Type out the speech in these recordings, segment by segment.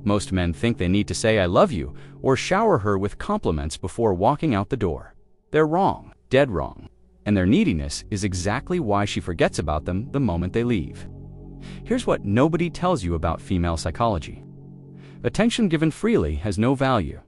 Most men think they need to say "I love you" or shower her with compliments before walking out the door. They're wrong, dead wrong. And their neediness is exactly why she forgets about them the moment they leave. Here's what nobody tells you about female psychology. Attention given freely has no value.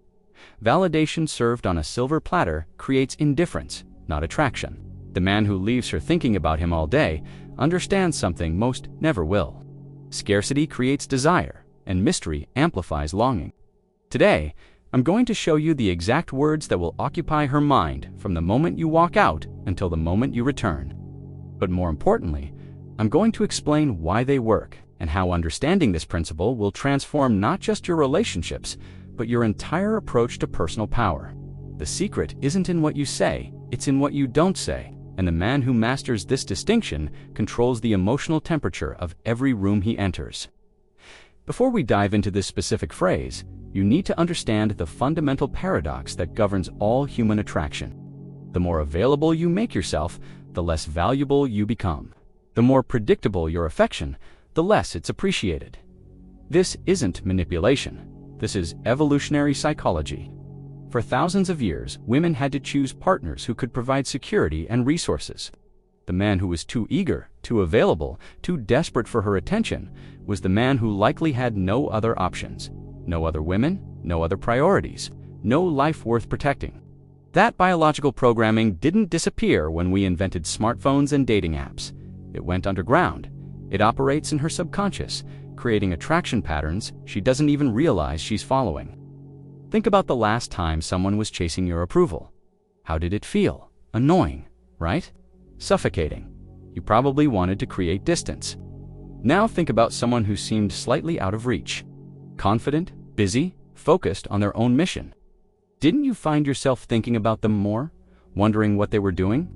Validation served on a silver platter creates indifference, not attraction. The man who leaves her thinking about him all day understands something most never will. Scarcity creates desire, and mystery amplifies longing. Today, I'm going to show you the exact words that will occupy her mind from the moment you walk out until the moment you return. But more importantly, I'm going to explain why they work and how understanding this principle will transform not just your relationships, but your entire approach to personal power. The secret isn't in what you say, it's in what you don't say. And the man who masters this distinction controls the emotional temperature of every room he enters. Before we dive into this specific phrase, you need to understand the fundamental paradox that governs all human attraction. The more available you make yourself, the less valuable you become. The more predictable your affection, the less it's appreciated. This isn't manipulation. This is evolutionary psychology. For thousands of years, women had to choose partners who could provide security and resources. The man who was too eager, too available, too desperate for her attention was the man who likely had no other options, no other women, no other priorities, no life worth protecting. That biological programming didn't disappear when we invented smartphones and dating apps. It went underground. It operates in her subconscious, creating attraction patterns she doesn't even realize she's following. Think about the last time someone was chasing your approval. How did it feel? Annoying, right? Suffocating. You probably wanted to create distance. Now think about someone who seemed slightly out of reach. Confident, busy, focused on their own mission. Didn't you find yourself thinking about them more? Wondering what they were doing?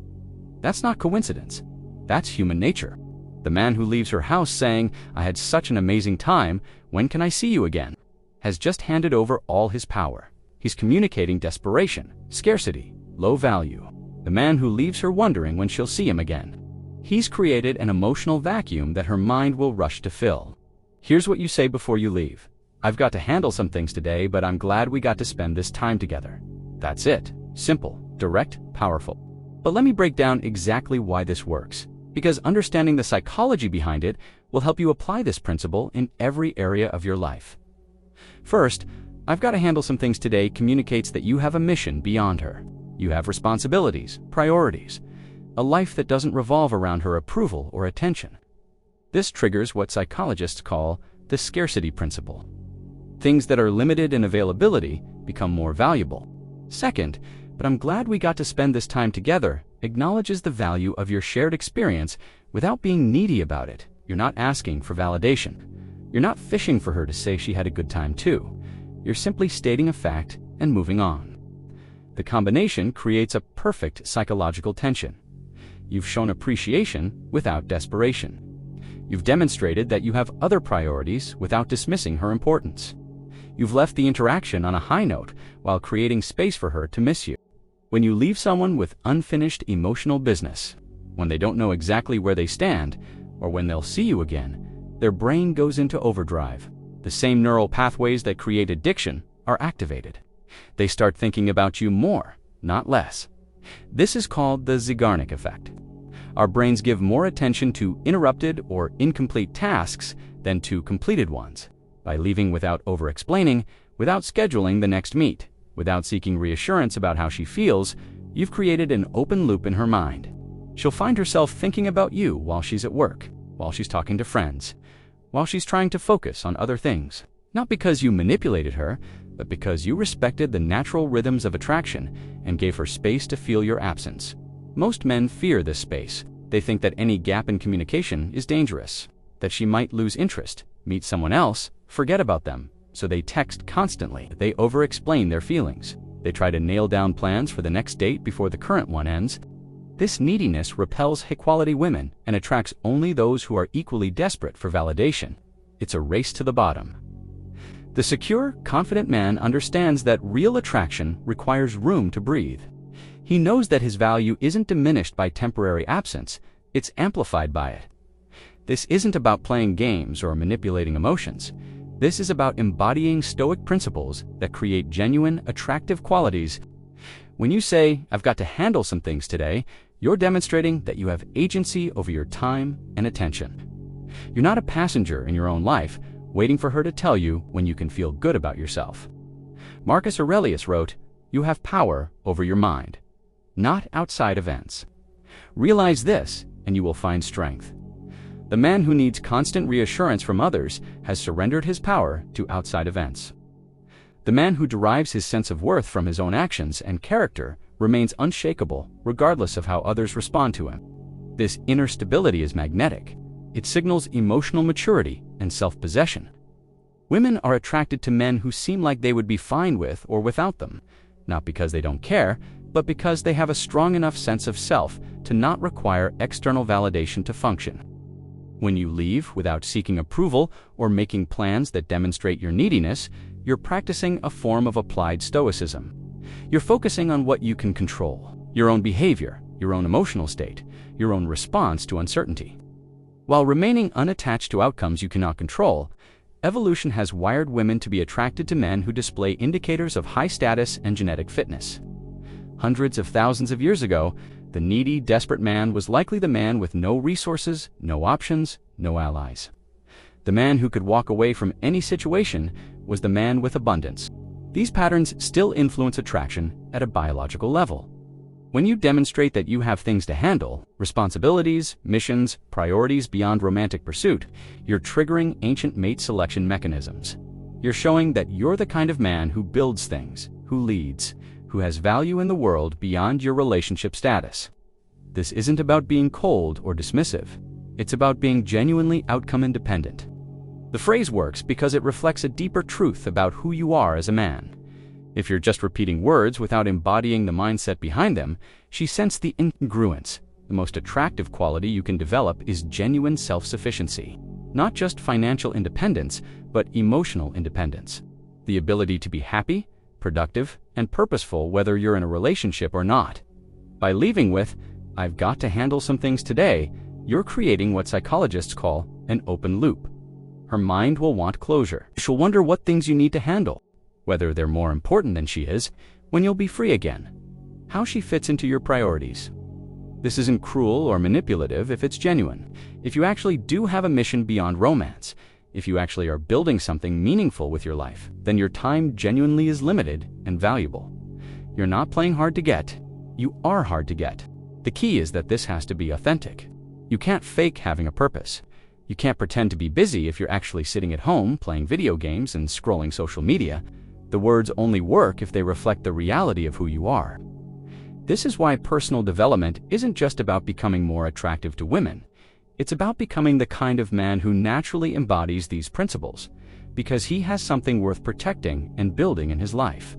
That's not coincidence. That's human nature. The man who leaves her house saying, "I had such an amazing time, when can I see you again?" has just handed over all his power. He's communicating desperation, scarcity, low value. The man who leaves her wondering when she'll see him again. He's created an emotional vacuum that her mind will rush to fill. Here's what you say before you leave. "I've got to handle some things today, but I'm glad we got to spend this time together." That's it. Simple, direct, powerful. But let me break down exactly why this works, because understanding the psychology behind it will help you apply this principle in every area of your life. First, "I've got to handle some things today" communicates that you have a mission beyond her. You have responsibilities, priorities, a life that doesn't revolve around her approval or attention. This triggers what psychologists call the scarcity principle. Things that are limited in availability become more valuable. Second, "But I'm glad we got to spend this time together" acknowledges the value of your shared experience without being needy about it. You're not asking for validation. You're not fishing for her to say she had a good time too. You're simply stating a fact and moving on. The combination creates a perfect psychological tension. You've shown appreciation without desperation. You've demonstrated that you have other priorities without dismissing her importance. You've left the interaction on a high note while creating space for her to miss you. When you leave someone with unfinished emotional business, when they don't know exactly where they stand, or when they'll see you again, their brain goes into overdrive. The same neural pathways that create addiction are activated. They start thinking about you more, not less. This is called the Zeigarnik effect. Our brains give more attention to interrupted or incomplete tasks than to completed ones. By leaving without over-explaining, without scheduling the next meet, without seeking reassurance about how she feels, you've created an open loop in her mind. She'll find herself thinking about you while she's at work, while she's talking to friends, while she's trying to focus on other things. Not because you manipulated her, but because you respected the natural rhythms of attraction and gave her space to feel your absence. Most men fear this space. They think that any gap in communication is dangerous, that she might lose interest, meet someone else, forget about them. So they text constantly. They over-explain their feelings. They try to nail down plans for the next date before the current one ends. This neediness repels high-quality women and attracts only those who are equally desperate for validation. It's a race to the bottom. The secure, confident man understands that real attraction requires room to breathe. He knows that his value isn't diminished by temporary absence, it's amplified by it. This isn't about playing games or manipulating emotions. This is about embodying Stoic principles that create genuine, attractive qualities. When you say, "I've got to handle some things today," you're demonstrating that you have agency over your time and attention. You're not a passenger in your own life, waiting for her to tell you when you can feel good about yourself. Marcus Aurelius wrote, "You have power over your mind, not outside events." Realize this, and you will find strength. The man who needs constant reassurance from others has surrendered his power to outside events. The man who derives his sense of worth from his own actions and character remains unshakable regardless of how others respond to him. This inner stability is magnetic. It signals emotional maturity and self-possession. Women are attracted to men who seem like they would be fine with or without them, not because they don't care, but because they have a strong enough sense of self to not require external validation to function. When you leave without seeking approval or making plans that demonstrate your neediness, you're practicing a form of applied Stoicism. You're focusing on what you can control: your own behavior, your own emotional state, your own response to uncertainty. While remaining unattached to outcomes you cannot control, evolution has wired women to be attracted to men who display indicators of high status and genetic fitness. Hundreds of thousands of years ago, the needy, desperate man was likely the man with no resources, no options, no allies. The man who could walk away from any situation was the man with abundance. These patterns still influence attraction at a biological level. When you demonstrate that you have things to handle, responsibilities, missions, priorities beyond romantic pursuit, you're triggering ancient mate selection mechanisms. You're showing that you're the kind of man who builds things, who leads, who has value in the world beyond your relationship status. This isn't about being cold or dismissive. It's about being genuinely outcome independent. The phrase works because it reflects a deeper truth about who you are as a man. If you're just repeating words without embodying the mindset behind them, she sensed the incongruence. The most attractive quality you can develop is genuine self-sufficiency. Not just financial independence, but emotional independence. The ability to be happy, productive, and purposeful whether you're in a relationship or not. By leaving with, "I've got to handle some things today," you're creating what psychologists call an open loop. Her mind will want closure. She'll wonder what things you need to handle, whether they're more important than she is, when you'll be free again, how she fits into your priorities. This isn't cruel or manipulative if it's genuine. If you actually do have a mission beyond romance, if you actually are building something meaningful with your life, then your time genuinely is limited and valuable. You're not playing hard to get. You are hard to get. The key is that this has to be authentic. You can't fake having a purpose. You can't pretend to be busy if you're actually sitting at home playing video games and scrolling social media. The words only work if they reflect the reality of who you are. This is why personal development isn't just about becoming more attractive to women. It's about becoming the kind of man who naturally embodies these principles, because he has something worth protecting and building in his life.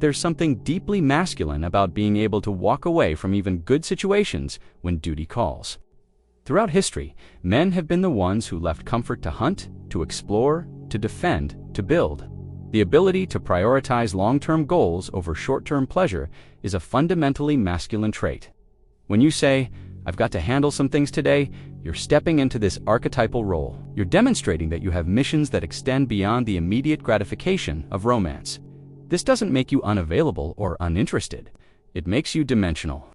There's something deeply masculine about being able to walk away from even good situations when duty calls. Throughout history, men have been the ones who left comfort to hunt, to explore, to defend, to build. The ability to prioritize long-term goals over short-term pleasure is a fundamentally masculine trait. When you say, "I've got to handle some things today," you're stepping into this archetypal role. You're demonstrating that you have missions that extend beyond the immediate gratification of romance. This doesn't make you unavailable or uninterested. It makes you dimensional.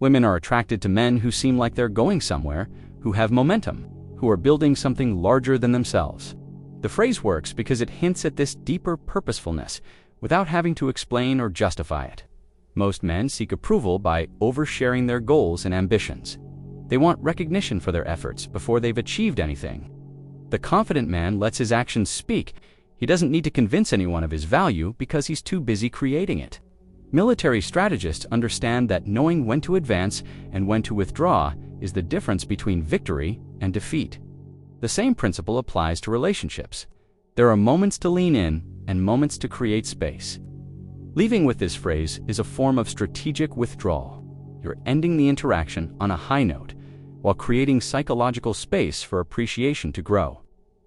Women are attracted to men who seem like they're going somewhere, who have momentum, who are building something larger than themselves. The phrase works because it hints at this deeper purposefulness without having to explain or justify it. Most men seek approval by oversharing their goals and ambitions. They want recognition for their efforts before they've achieved anything. The confident man lets his actions speak. He doesn't need to convince anyone of his value because he's too busy creating it. Military strategists understand that knowing when to advance and when to withdraw is the difference between victory and defeat. The same principle applies to relationships. There are moments to lean in and moments to create space. Leaving with this phrase is a form of strategic withdrawal. You're ending the interaction on a high note, while creating psychological space for appreciation to grow.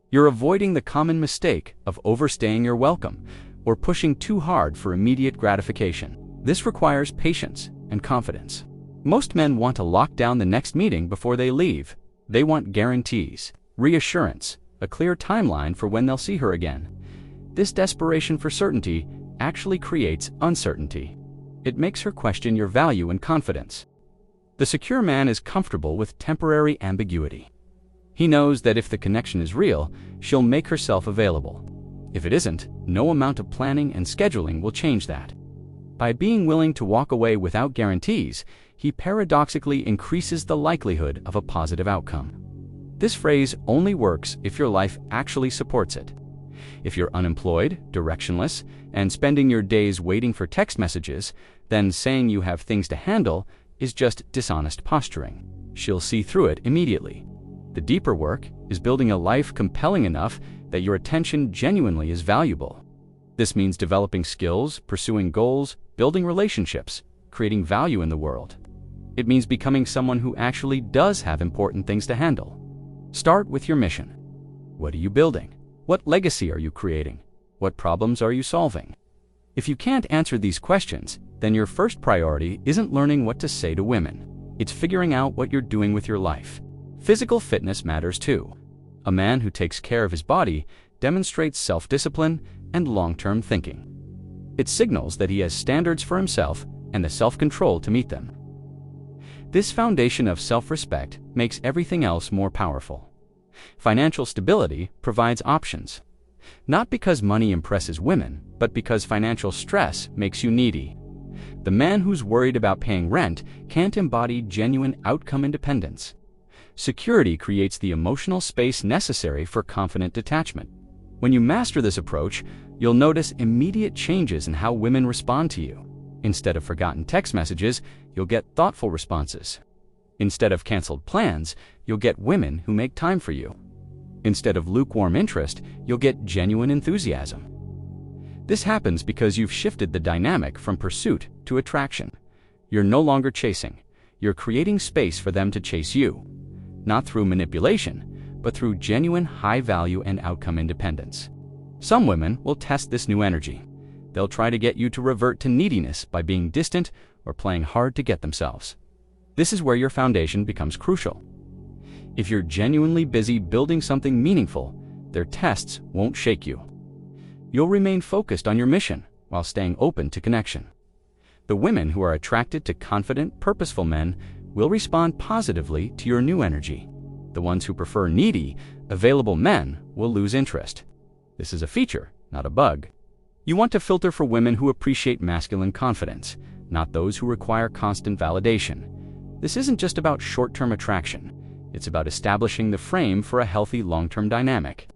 You're avoiding the common mistake of overstaying your welcome or pushing too hard for immediate gratification. This requires patience and confidence. Most men want to lock down the next meeting before they leave. They want guarantees, reassurance, a clear timeline for when they'll see her again. This desperation for certainty actually creates uncertainty. It makes her question your value and confidence. The secure man is comfortable with temporary ambiguity. He knows that if the connection is real, she'll make herself available. If it isn't, no amount of planning and scheduling will change that. By being willing to walk away without guarantees, he paradoxically increases the likelihood of a positive outcome. This phrase only works if your life actually supports it. If you're unemployed, directionless, and spending your days waiting for text messages, then saying you have things to handle is just dishonest posturing. She'll see through it immediately. The deeper work is building a life compelling enough that your attention genuinely is valuable. This means developing skills, pursuing goals, building relationships, creating value in the world. It means becoming someone who actually does have important things to handle. Start with your mission. What are you building? What legacy are you creating? What problems are you solving? If you can't answer these questions, then your first priority isn't learning what to say to women. It's figuring out what you're doing with your life. Physical fitness matters too. A man who takes care of his body demonstrates self-discipline and long-term thinking. It signals that he has standards for himself and the self-control to meet them. This foundation of self-respect makes everything else more powerful. Financial stability provides options. Not because money impresses women, but because financial stress makes you needy. The man who's worried about paying rent can't embody genuine outcome independence. Security creates the emotional space necessary for confident detachment. When you master this approach, you'll notice immediate changes in how women respond to you. Instead of forgotten text messages, you'll get thoughtful responses. Instead of canceled plans, you'll get women who make time for you. Instead of lukewarm interest, you'll get genuine enthusiasm. This happens because you've shifted the dynamic from pursuit to attraction. You're no longer chasing. You're creating space for them to chase you. Not through manipulation, but through genuine high value and outcome independence. Some women will test this new energy. They'll try to get you to revert to neediness by being distant or playing hard to get themselves. This is where your foundation becomes crucial. If you're genuinely busy building something meaningful, their tests won't shake you. You'll remain focused on your mission while staying open to connection. The women who are attracted to confident, purposeful men will respond positively to your new energy. The ones who prefer needy, available men will lose interest. This is a feature, not a bug. You want to filter for women who appreciate masculine confidence, not those who require constant validation. This isn't just about short-term attraction. It's about establishing the frame for a healthy long-term dynamic.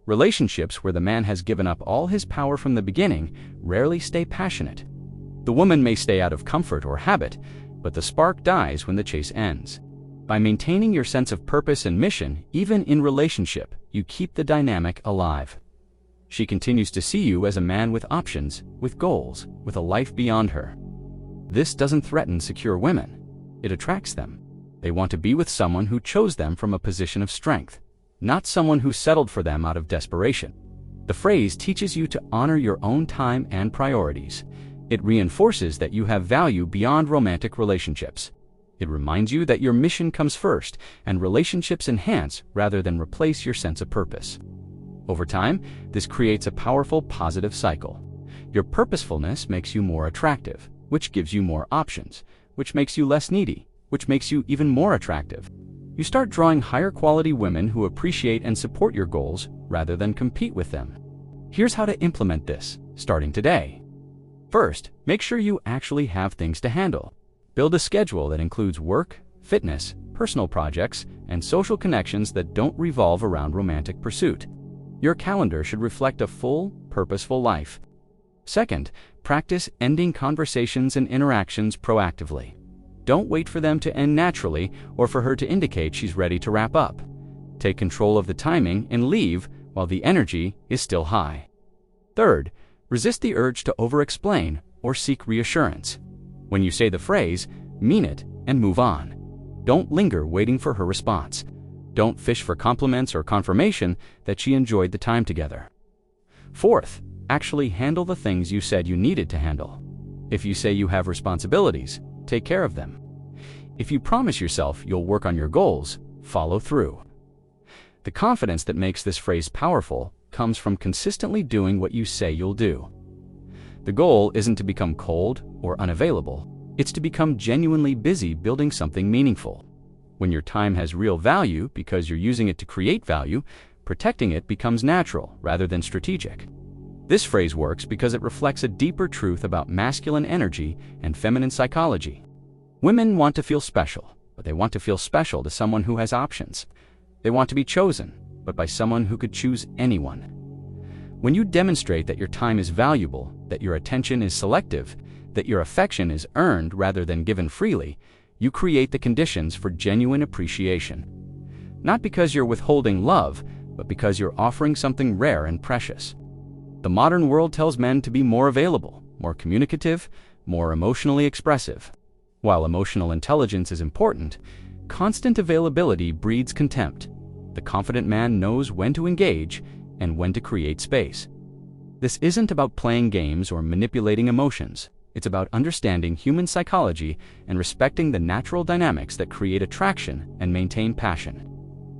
Relationships where the man has given up all his power from the beginning rarely stay passionate. The woman may stay out of comfort or habit, but the spark dies when the chase ends. By maintaining your sense of purpose and mission, even in relationship, you keep the dynamic alive. She continues to see you as a man with options, with goals, with a life beyond her. This doesn't threaten secure women. It attracts them. They want to be with someone who chose them from a position of strength, not someone who settled for them out of desperation. The phrase teaches you to honor your own time and priorities. It reinforces that you have value beyond romantic relationships. It reminds you that your mission comes first, and relationships enhance rather than replace your sense of purpose. Over time, this creates a powerful positive cycle. Your purposefulness makes you more attractive, which gives you more options, which makes you less needy, which makes you even more attractive. You start drawing higher quality women who appreciate and support your goals rather than compete with them. Here's how to implement this, starting today. First, make sure you actually have things to handle. Build a schedule that includes work, fitness, personal projects, and social connections that don't revolve around romantic pursuit. Your calendar should reflect a full, purposeful life. Second, practice ending conversations and interactions proactively. Don't wait for them to end naturally or for her to indicate she's ready to wrap up. Take control of the timing and leave while the energy is still high. Third, resist the urge to over-explain or seek reassurance. When you say the phrase, mean it and move on. Don't linger waiting for her response. Don't fish for compliments or confirmation that she enjoyed the time together. Fourth, actually handle the things you said you needed to handle. If you say you have responsibilities, take care of them. If you promise yourself you'll work on your goals, follow through. The confidence that makes this phrase powerful comes from consistently doing what you say you'll do. The goal isn't to become cold or unavailable. It's to become genuinely busy building something meaningful. When your time has real value because you're using it to create value, protecting it becomes natural rather than strategic. This phrase works because it reflects a deeper truth about masculine energy and feminine psychology. Women want to feel special, but they want to feel special to someone who has options. They want to be chosen, but by someone who could choose anyone. When you demonstrate that your time is valuable, that your attention is selective, that your affection is earned rather than given freely, you create the conditions for genuine appreciation. Not because you're withholding love, but because you're offering something rare and precious. The modern world tells men to be more available, more communicative, more emotionally expressive. While emotional intelligence is important, constant availability breeds contempt. The confident man knows when to engage and when to create space. This isn't about playing games or manipulating emotions. It's about understanding human psychology and respecting the natural dynamics that create attraction and maintain passion.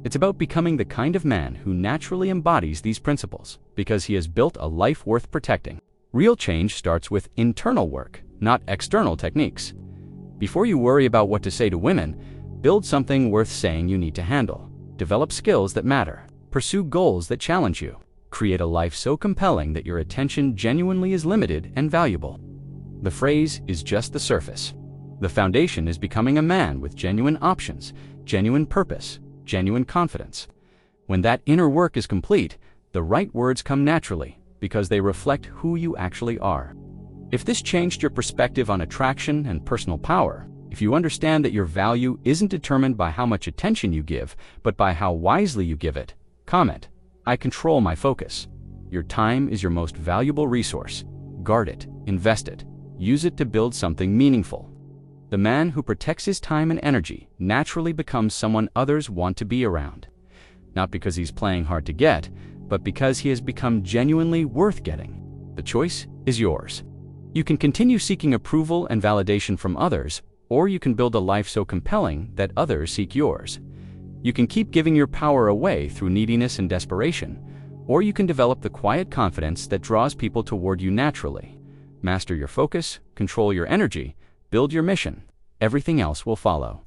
It's about becoming the kind of man who naturally embodies these principles because he has built a life worth protecting. Real change starts with internal work, not external techniques. Before you worry about what to say to women, build something worth saying you need to handle. Develop skills that matter. Pursue goals that challenge you. Create a life so compelling that your attention genuinely is limited and valuable. The phrase is just the surface. The foundation is becoming a man with genuine options, genuine purpose, genuine confidence. When that inner work is complete, the right words come naturally because they reflect who you actually are. If this changed your perspective on attraction and personal power, if you understand that your value isn't determined by how much attention you give, but by how wisely you give it, comment, "I control my focus." Your time is your most valuable resource. Guard it, invest it, use it to build something meaningful. The man who protects his time and energy naturally becomes someone others want to be around. Not because he's playing hard to get, but because he has become genuinely worth getting. The choice is yours. You can continue seeking approval and validation from others, or you can build a life so compelling that others seek yours. You can keep giving your power away through neediness and desperation, or you can develop the quiet confidence that draws people toward you naturally. Master your focus, control your energy, build your mission. Everything else will follow.